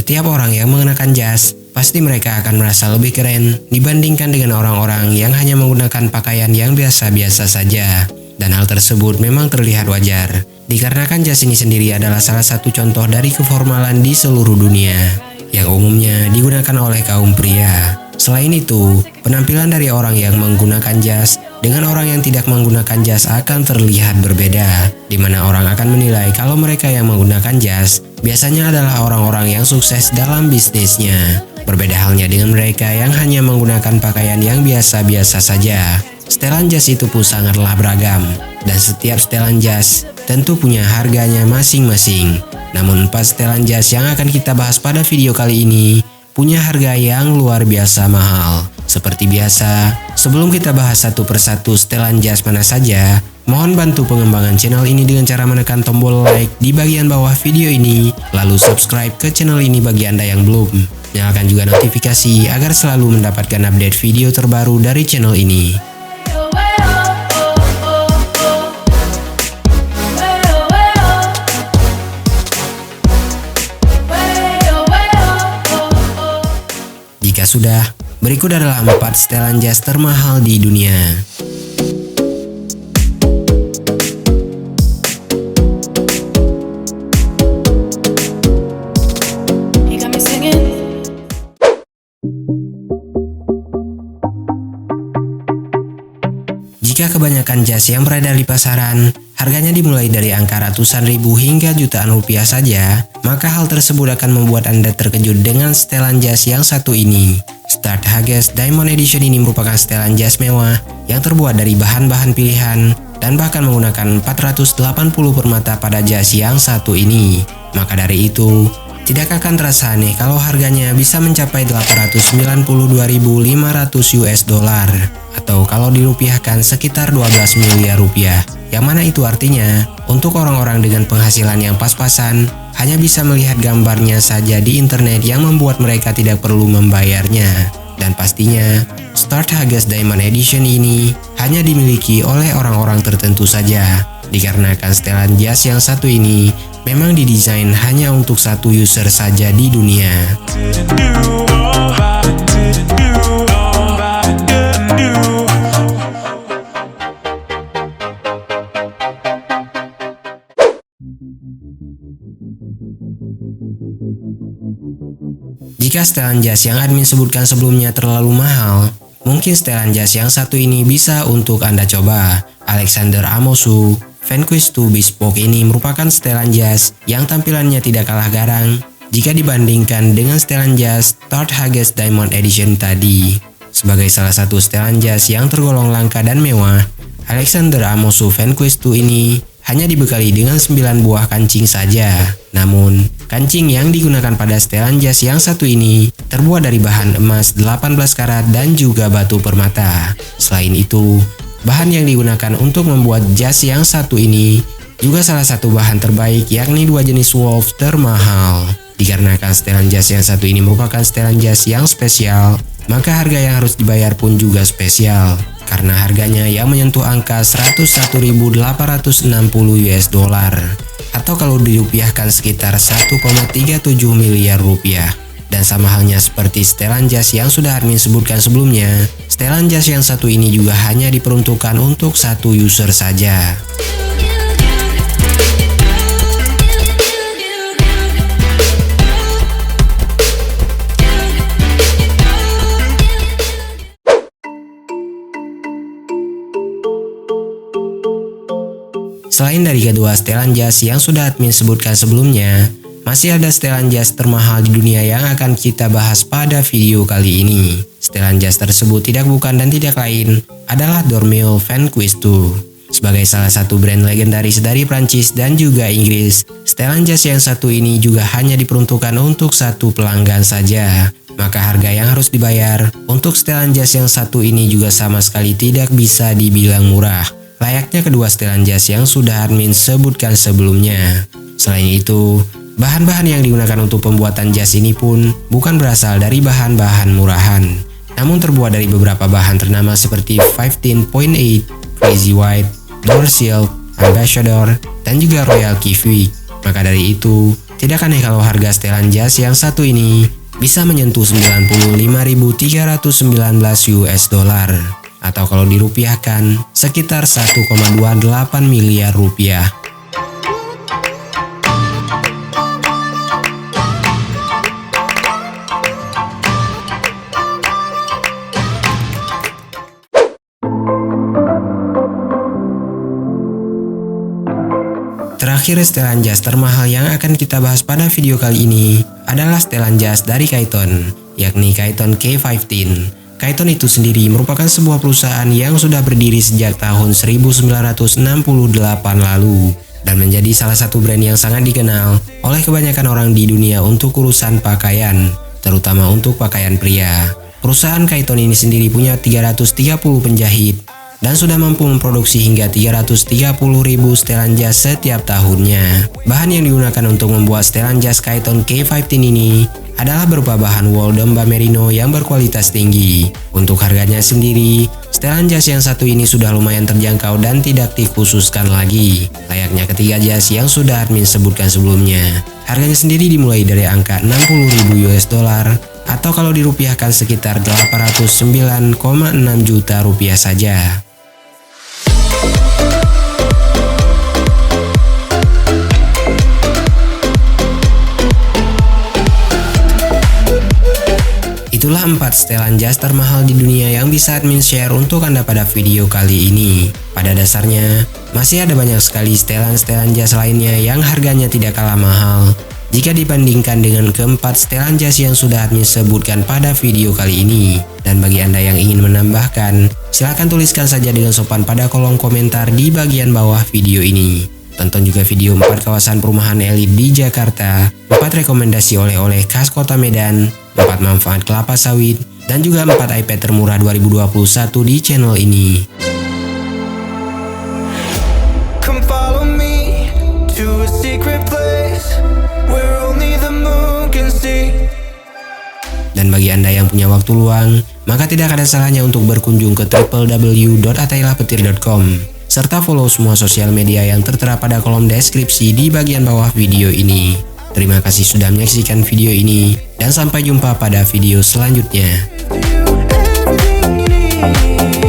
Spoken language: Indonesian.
setiap orang yang mengenakan jas, pasti mereka akan merasa lebih keren dibandingkan dengan orang-orang yang hanya menggunakan pakaian yang biasa-biasa saja. Dan hal tersebut memang terlihat wajar, dikarenakan jas ini sendiri adalah salah satu contoh dari keformalan di seluruh dunia, yang umumnya digunakan oleh kaum pria. Selain itu, penampilan dari orang yang menggunakan jas dengan orang yang tidak menggunakan jas akan terlihat berbeda, di mana orang akan menilai kalau mereka yang menggunakan jas biasanya adalah orang-orang yang sukses dalam bisnisnya. Berbeda halnya dengan mereka yang hanya menggunakan pakaian yang biasa-biasa saja. Setelan jas itu pun sangatlah beragam, dan setiap setelan jas tentu punya harganya masing-masing. Namun 4 setelan jas yang akan kita bahas pada video kali ini punya harga yang luar biasa mahal. Seperti biasa, sebelum kita bahas satu persatu setelan jas mana saja, mohon bantu pengembangan channel ini dengan cara menekan tombol like di bagian bawah video ini, lalu subscribe ke channel ini bagi Anda yang belum. Nyalakan juga notifikasi agar selalu mendapatkan update video terbaru dari channel ini. Jika sudah, berikut adalah 4 setelan jas termahal di dunia. Jika kebanyakan jas yang beredar di pasaran, harganya dimulai dari angka ratusan ribu hingga jutaan rupiah saja, maka hal tersebut akan membuat Anda terkejut dengan setelan jas yang satu ini. Stuart Hages Diamond Edition ini merupakan setelan jas mewah yang terbuat dari bahan-bahan pilihan dan bahkan menggunakan 480 permata pada jas yang satu ini. Maka dari itu, tidak akan terasa aneh kalau harganya bisa mencapai 892.500 US dollar, atau kalau dirupiahkan sekitar 12 miliar rupiah. Yang mana itu artinya, untuk orang-orang dengan penghasilan yang pas-pasan, hanya bisa melihat gambarnya saja di internet yang membuat mereka tidak perlu membayarnya. Dan pastinya, Stuart Hages Diamond Edition ini hanya dimiliki oleh orang-orang tertentu saja, dikarenakan setelan jas yang satu ini memang didesain hanya untuk satu user saja di dunia. Jika setelan jas yang admin sebutkan sebelumnya terlalu mahal, mungkin setelan jas yang satu ini bisa untuk Anda coba. Alexander Amosu Vanquish 2 Bespoke ini merupakan setelan jas yang tampilannya tidak kalah garang jika dibandingkan dengan setelan jas Stuart Hages Diamond Edition tadi. Sebagai salah satu setelan jas yang tergolong langka dan mewah, Alexander Amosu Vanquish 2 ini hanya dibekali dengan 9 buah kancing saja. Namun, kancing yang digunakan pada setelan jas yang satu ini terbuat dari bahan emas 18 karat dan juga batu permata. Selain itu, bahan yang digunakan untuk membuat jas yang satu ini juga salah satu bahan terbaik, yakni 2 jenis wolf termahal. Dikarenakan setelan jas yang satu ini merupakan setelan jas yang spesial, maka harga yang harus dibayar pun juga spesial, karena harganya yang menyentuh angka 101.860 US dollar, atau kalau dirupiahkan sekitar 1,37 miliar rupiah. Dan sama halnya seperti setelan jas yang sudah admin sebutkan sebelumnya, setelan jas yang satu ini juga hanya diperuntukkan untuk satu user saja. Selain dari kedua setelan jas yang sudah admin sebutkan sebelumnya, masih ada setelan jas termahal di dunia yang akan kita bahas pada video kali ini. Setelan jas tersebut tidak bukan dan tidak lain adalah Dormeo Vanquish 2. Sebagai salah satu brand legendaris dari Prancis dan juga Inggris, setelan jas yang satu ini juga hanya diperuntukkan untuk satu pelanggan saja. Maka harga yang harus dibayar untuk setelan jas yang satu ini juga sama sekali tidak bisa dibilang murah, layaknya kedua setelan jas yang sudah admin sebutkan sebelumnya. Selain itu, bahan-bahan yang digunakan untuk pembuatan jas ini pun bukan berasal dari bahan-bahan murahan, namun terbuat dari beberapa bahan ternama seperti 15.8, Crazy White, Door Silk, Ambassador, dan juga Royal Kiwi. Maka dari itu, Tidak aneh kalau harga setelan jas yang satu ini bisa menyentuh 95.319 US dollar atau kalau dirupiahkan sekitar 1,28 miliar rupiah. Terakhir, setelan jas termahal yang akan kita bahas pada video kali ini adalah setelan jas dari Kaiton, yakni Kaiton K15. Kaiton itu sendiri merupakan sebuah perusahaan yang sudah berdiri sejak tahun 1968 lalu dan menjadi salah satu brand yang sangat dikenal oleh kebanyakan orang di dunia untuk urusan pakaian, terutama untuk pakaian pria. Perusahaan Kaiton ini sendiri punya 330 penjahit dan sudah mampu memproduksi hingga 330.000 setelan jas setiap tahunnya. Bahan yang digunakan untuk membuat setelan jas Kaiton K15 ini adalah berupa bahan wol domba merino yang berkualitas tinggi. Untuk harganya sendiri, setelan jas yang satu ini sudah lumayan terjangkau dan tidak dikhususkan lagi, layaknya ketiga jas yang sudah admin sebutkan sebelumnya. Harganya sendiri dimulai dari angka 60.000 US dollar atau kalau dirupiahkan sekitar 809,6 juta rupiah saja. Itulah 4 setelan jas termahal di dunia yang bisa admin share untuk Anda pada video kali ini. Pada dasarnya, masih ada banyak sekali setelan-setelan jas lainnya yang harganya tidak kalah mahal jika dibandingkan dengan keempat setelan jas yang sudah admin sebutkan pada video kali ini. Dan bagi Anda yang ingin menambahkan, silahkan tuliskan saja dengan sopan pada kolom komentar di bagian bawah video ini. Tonton juga video 4 kawasan perumahan elit di Jakarta, 4 rekomendasi oleh-oleh khas kota Medan, 4 manfaat kelapa sawit, dan juga 4 iPad termurah 2021 di channel ini. Come follow me to a secret place where only the moon can see. Dan bagi Anda yang punya waktu luang, maka tidak ada salahnya untuk berkunjung ke www.atailahpetir.com serta follow semua sosial media yang tertera pada kolom deskripsi di bagian bawah video ini. Terima kasih sudah menyaksikan video ini dan sampai jumpa pada video selanjutnya. Everything you need.